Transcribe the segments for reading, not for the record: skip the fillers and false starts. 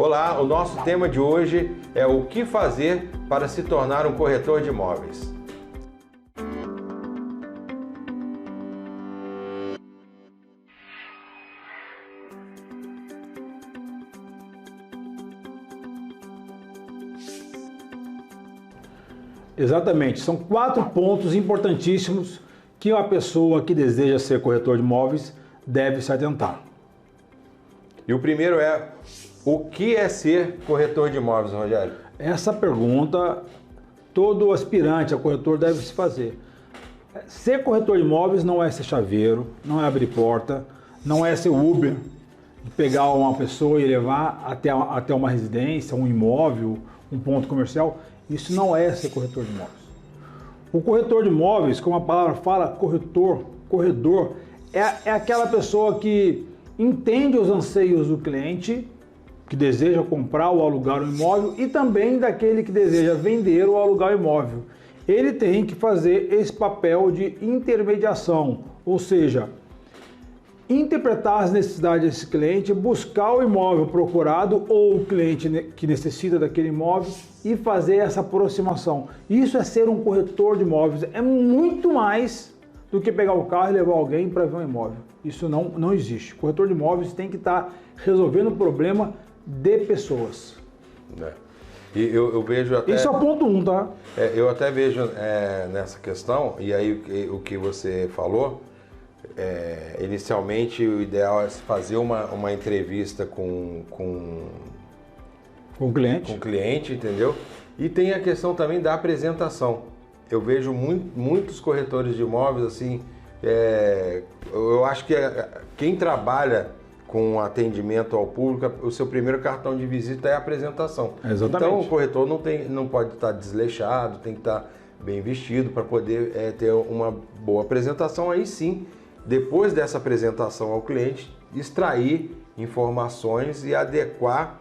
Olá, o nosso tema de hoje é o que fazer para se tornar um corretor de imóveis. Exatamente, são 4 pontos importantíssimos que uma pessoa que deseja ser corretor de imóveis deve se atentar. E o primeiro é, o que é ser corretor de imóveis, Rogério? Essa pergunta todo aspirante a corretor deve se fazer. Ser corretor de imóveis não é ser chaveiro, não é abrir porta, não é ser Uber, de pegar uma pessoa e levar até uma residência, um imóvel, um ponto comercial. Isso não é ser corretor de imóveis. O corretor de imóveis, como a palavra fala, corredor, é aquela pessoa que entende os anseios do cliente, que deseja comprar ou alugar um imóvel, e também daquele que deseja vender ou alugar o imóvel. Ele tem que fazer esse papel de intermediação, ou seja, interpretar as necessidades desse cliente, buscar o imóvel procurado ou o cliente que necessita daquele imóvel e fazer essa aproximação. Isso é ser um corretor de imóveis. É muito mais do que pegar o carro e levar alguém para ver um imóvel. Isso não existe. O corretor de imóveis tem que estar resolvendo o problema de pessoas. E eu vejo até... Esse é o ponto 1, tá? Eu até vejo nessa questão, e aí o que você falou, inicialmente o ideal é fazer uma entrevista com o cliente. Com o cliente, entendeu? E tem a questão também da apresentação. Eu vejo muitos corretores de imóveis, assim, eu acho que quem trabalha com atendimento ao público, o seu primeiro cartão de visita é a apresentação. Exatamente. Então o corretor não pode estar desleixado, tem que estar bem vestido para poder ter uma boa apresentação. Aí sim, depois dessa apresentação ao cliente, extrair informações e adequar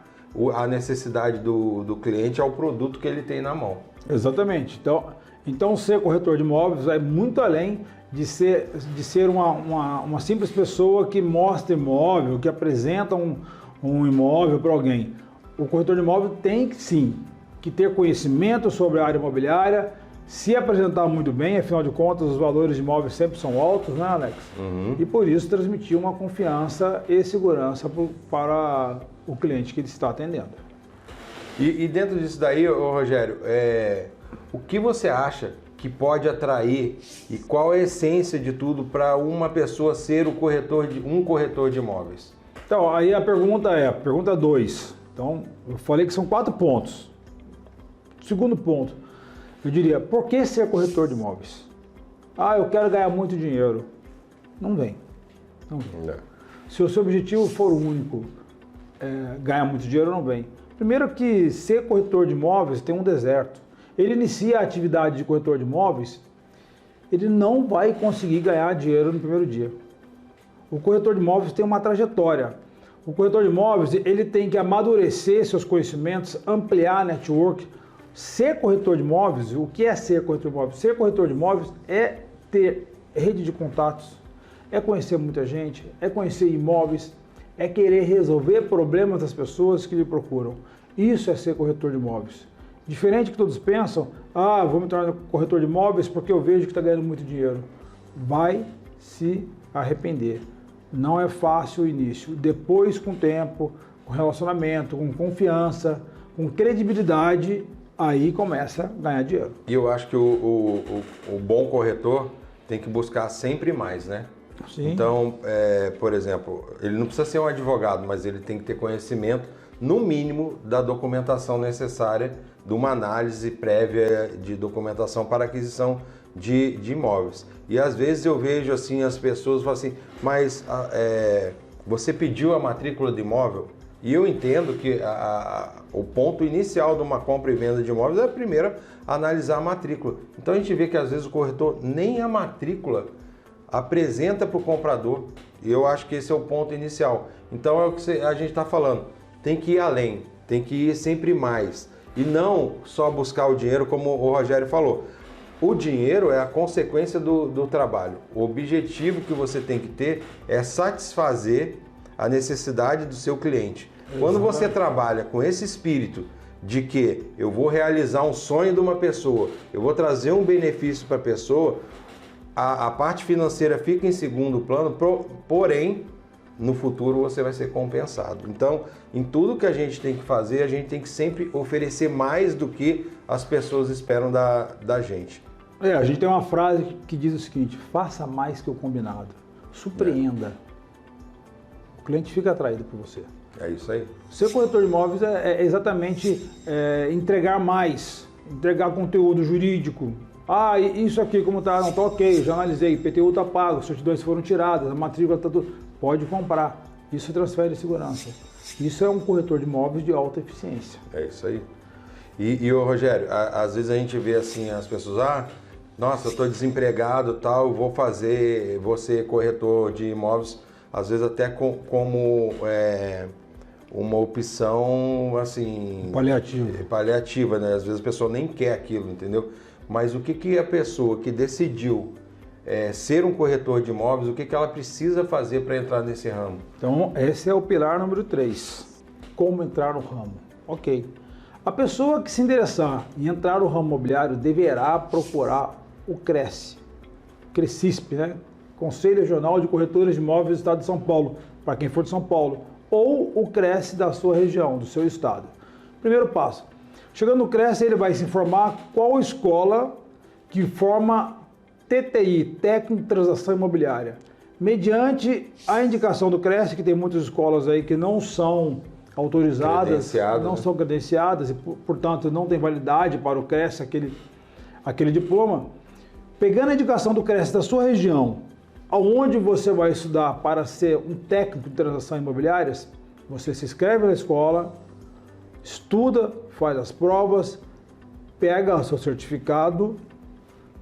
a necessidade do cliente ao produto que ele tem na mão. Exatamente. Então ser corretor de imóveis vai muito além de ser uma simples pessoa que mostra imóvel, que apresenta um imóvel para alguém. O corretor de imóvel tem sim que ter conhecimento sobre a área imobiliária, se apresentar muito bem, afinal de contas os valores de imóveis sempre são altos, né, Alex? Uhum. E por isso transmitir uma confiança e segurança para o cliente que ele está atendendo. E dentro disso daí, Rogério, o que você acha que pode atrair e qual é a essência de tudo para uma pessoa ser um corretor de imóveis? Então, aí a pergunta 2. Então, eu falei que são 4 pontos. Segundo ponto, eu diria, por que ser corretor de imóveis? Eu quero ganhar muito dinheiro. Não vem. Não. Se o seu objetivo for único, ganhar muito dinheiro, não vem. Primeiro que ser corretor de imóveis tem um deserto. Ele inicia a atividade de corretor de imóveis, ele não vai conseguir ganhar dinheiro no primeiro dia. O corretor de imóveis tem uma trajetória. O corretor de imóveis ele tem que amadurecer seus conhecimentos, ampliar a network. Ser corretor de imóveis, o que é ser corretor de imóveis? Ser corretor de imóveis é ter rede de contatos, é conhecer muita gente, é conhecer imóveis, é querer resolver problemas das pessoas que lhe procuram. Isso é ser corretor de imóveis. Diferente que todos pensam, vou me tornar corretor de imóveis porque eu vejo que está ganhando muito dinheiro. Vai se arrepender. Não é fácil o início. Depois, com o tempo, com relacionamento, com confiança, com credibilidade, aí começa a ganhar dinheiro. E eu acho que o bom corretor tem que buscar sempre mais, né? Sim. Então, por exemplo, ele não precisa ser um advogado, mas ele tem que ter conhecimento, no mínimo, da documentação necessária de uma análise prévia de documentação para aquisição de imóveis. E às vezes eu vejo assim, as pessoas falam assim, mas você pediu a matrícula do imóvel? E eu entendo que o ponto inicial de uma compra e venda de imóveis é primeiro analisar a matrícula. Então a gente vê que às vezes o corretor nem a matrícula apresenta para o comprador. E eu acho que esse é o ponto inicial. Então é o que a gente está falando. Tem que ir além, tem que ir sempre mais. E não só buscar o dinheiro, como o Rogério falou. O dinheiro é a consequência do trabalho. O objetivo que você tem que ter é satisfazer a necessidade do seu cliente. Quando você trabalha com esse espírito de que eu vou realizar um sonho de uma pessoa, eu vou trazer um benefício para a pessoa, a parte financeira fica em segundo plano, porém, no futuro você vai ser compensado. Então, em tudo que a gente tem que fazer, a gente tem que sempre oferecer mais do que as pessoas esperam da gente. A gente tem uma frase que diz o seguinte: faça mais que o combinado, surpreenda. O cliente fica atraído por você. É isso aí. Ser corretor de imóveis é exatamente entregar mais, entregar conteúdo jurídico. Isso aqui como tá? Não, tá ok, já analisei, IPTU tá pago, certidões foram tiradas, a matrícula tá tudo. Pode comprar. Isso transfere segurança. Isso é um corretor de imóveis de alta eficiência. É isso aí. E ô Rogério, às vezes a gente vê assim as pessoas, nossa, eu estou desempregado, tal, vou ser corretor de imóveis, às vezes até como uma opção assim paliativa, né? Às vezes a pessoa nem quer aquilo, entendeu? Mas o que a pessoa que decidiu ser um corretor de imóveis, o que ela precisa fazer para entrar nesse ramo? Então, esse é o pilar número 3. Como entrar no ramo? Ok. A pessoa que se interessar em entrar no ramo imobiliário deverá procurar o CRECISP, né? Conselho Regional de Corretores de Imóveis do Estado de São Paulo, para quem for de São Paulo, ou o CRECI da sua região, do seu estado. Primeiro passo. Chegando no CRECI, ele vai se informar qual escola que forma TTI, Técnico de Transação Imobiliária. Mediante a indicação do CRECI, que tem muitas escolas aí que não são autorizadas, são credenciadas e, portanto, não tem validade para o CRECI, aquele diploma. Pegando a indicação do CRECI da sua região, aonde você vai estudar para ser um técnico de transações imobiliárias, você se inscreve na escola, estuda, faz as provas, pega o seu certificado,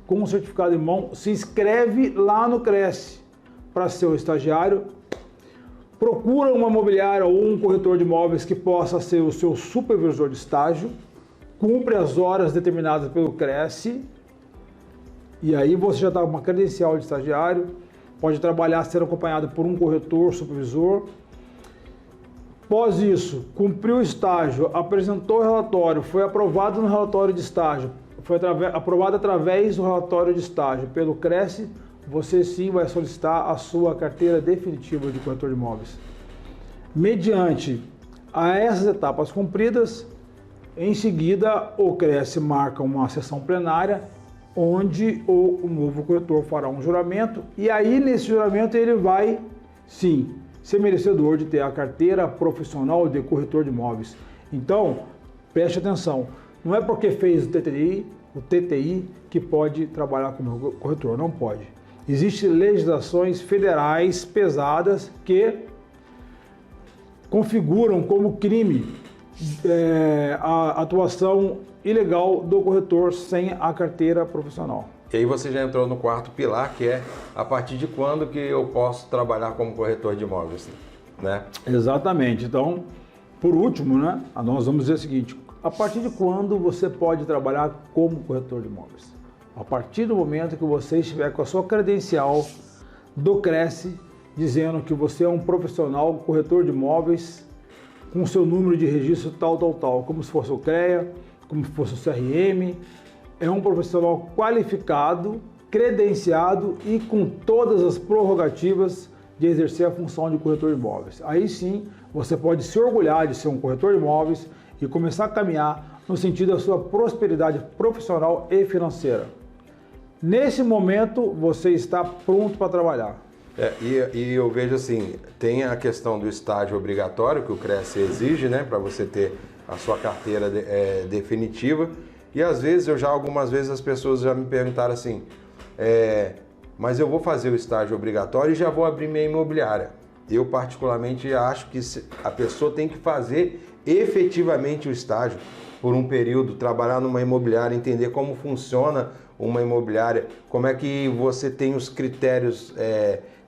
com o certificado em mão, se inscreve lá no CRECI para ser o estagiário, procura uma imobiliária ou um corretor de imóveis que possa ser o seu supervisor de estágio, cumpre as horas determinadas pelo CRECI, e aí você já está com uma credencial de estagiário, pode trabalhar sendo acompanhado por um corretor, supervisor. Após isso, cumpriu o estágio, apresentou o relatório, foi aprovado no relatório de estágio, foi aprovado através do relatório de estágio pelo CRECI, você sim vai solicitar a sua carteira definitiva de corretor de imóveis. Mediante a essas etapas cumpridas, em seguida o CRECI marca uma sessão plenária onde o novo corretor fará um juramento e aí nesse juramento ele vai sim ser merecedor de ter a carteira profissional de corretor de imóveis. Então, preste atenção, não é porque fez o TTI que pode trabalhar como corretor, não pode. Existem legislações federais pesadas que configuram como crime a atuação ilegal do corretor sem a carteira profissional. E aí você já entrou no quarto pilar, que é a partir de quando que eu posso trabalhar como corretor de imóveis, né? Exatamente. Então, por último, né, nós vamos dizer o seguinte: a partir de quando você pode trabalhar como corretor de imóveis? A partir do momento que você estiver com a sua credencial do CRECI, dizendo que você é um profissional corretor de imóveis com seu número de registro tal, como se fosse o CREA, como se fosse o CRM, é um profissional qualificado, credenciado e com todas as prerrogativas de exercer a função de corretor de imóveis. Aí sim, você pode se orgulhar de ser um corretor de imóveis e começar a caminhar no sentido da sua prosperidade profissional e financeira. Nesse momento, você está pronto para trabalhar. E eu vejo assim, tem a questão do estágio obrigatório que o CRECI exige, né, para você ter a sua carteira definitiva. E às vezes, algumas vezes as pessoas já me perguntaram assim, mas eu vou fazer o estágio obrigatório e já vou abrir minha imobiliária. Eu particularmente acho que a pessoa tem que fazer efetivamente o estágio por um período, trabalhar numa imobiliária, entender como funciona uma imobiliária, como é que você tem os critérios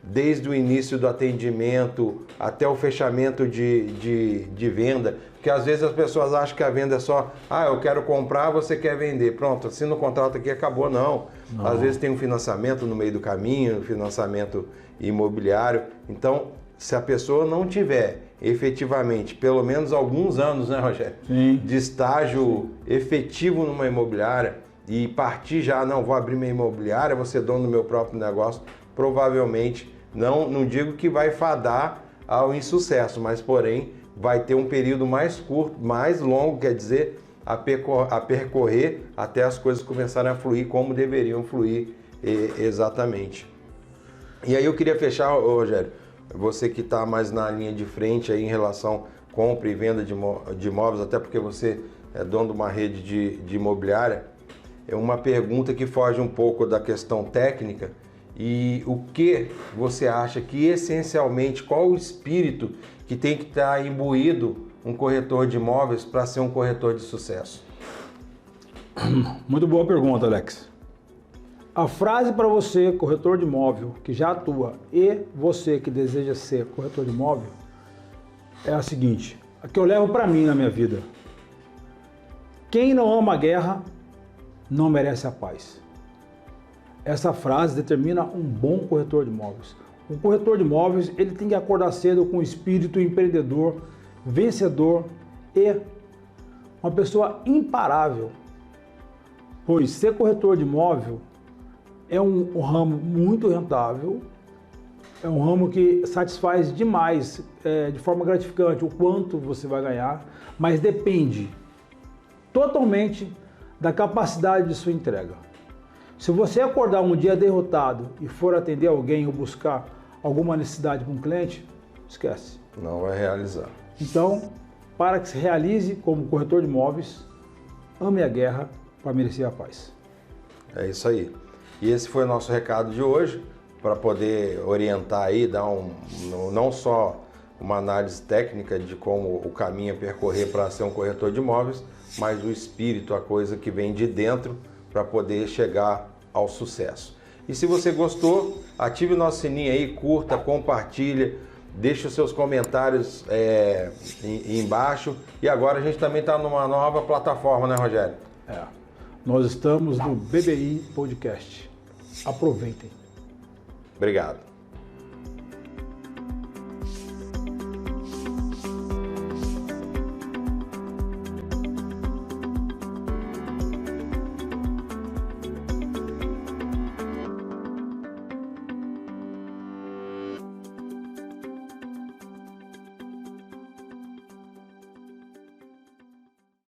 desde o início do atendimento até o fechamento de venda, porque às vezes as pessoas acham que a venda é só, eu quero comprar, você quer vender, pronto, assina o contrato aqui, acabou, não. Às vezes tem um financiamento no meio do caminho, um financiamento imobiliário, então se a pessoa não tiver efetivamente pelo menos alguns anos, né, Rogério? Sim. De estágio efetivo numa imobiliária e partir já, não, vou abrir minha imobiliária, vou ser dono do meu próprio negócio, provavelmente, não digo que vai fadar ao insucesso, mas porém vai ter um período mais curto, mais longo, quer dizer, a percorrer até as coisas começarem a fluir como deveriam fluir exatamente. E aí eu queria fechar, Rogério, você que está mais na linha de frente aí em relação à compra e venda de imóveis, até porque você é dono de uma rede de imobiliária, é uma pergunta que foge um pouco da questão técnica. E o que você acha que essencialmente, qual o espírito que tem que estar imbuído um corretor de imóveis para ser um corretor de sucesso? Muito boa pergunta, Alex. A frase para você, corretor de imóvel, que já atua, e você que deseja ser corretor de imóvel, é a seguinte, a que eu levo para mim na minha vida. Quem não ama a guerra, não merece a paz. Essa frase determina um bom corretor de imóveis. Um corretor de imóveis, ele tem que acordar cedo com um espírito empreendedor, vencedor e uma pessoa imparável. Pois ser corretor de imóvel é um ramo muito rentável, é um ramo que satisfaz demais, de forma gratificante, o quanto você vai ganhar, mas depende totalmente da capacidade de sua entrega. Se você acordar um dia derrotado e for atender alguém ou buscar alguma necessidade para um cliente, esquece. Não vai realizar. Então, para que se realize como corretor de imóveis, ame a guerra para merecer a paz. É isso aí. E esse foi o nosso recado de hoje, para poder orientar aí, dar não só uma análise técnica de como o caminho a percorrer para ser um corretor de imóveis, mas o espírito, a coisa que vem de dentro para poder chegar ao sucesso. E se você gostou, ative o nosso sininho aí, curta, compartilha, deixe os seus comentários embaixo. E agora a gente também está numa nova plataforma, né, Rogério? Nós estamos no BBI Podcast. Aproveitem. Obrigado.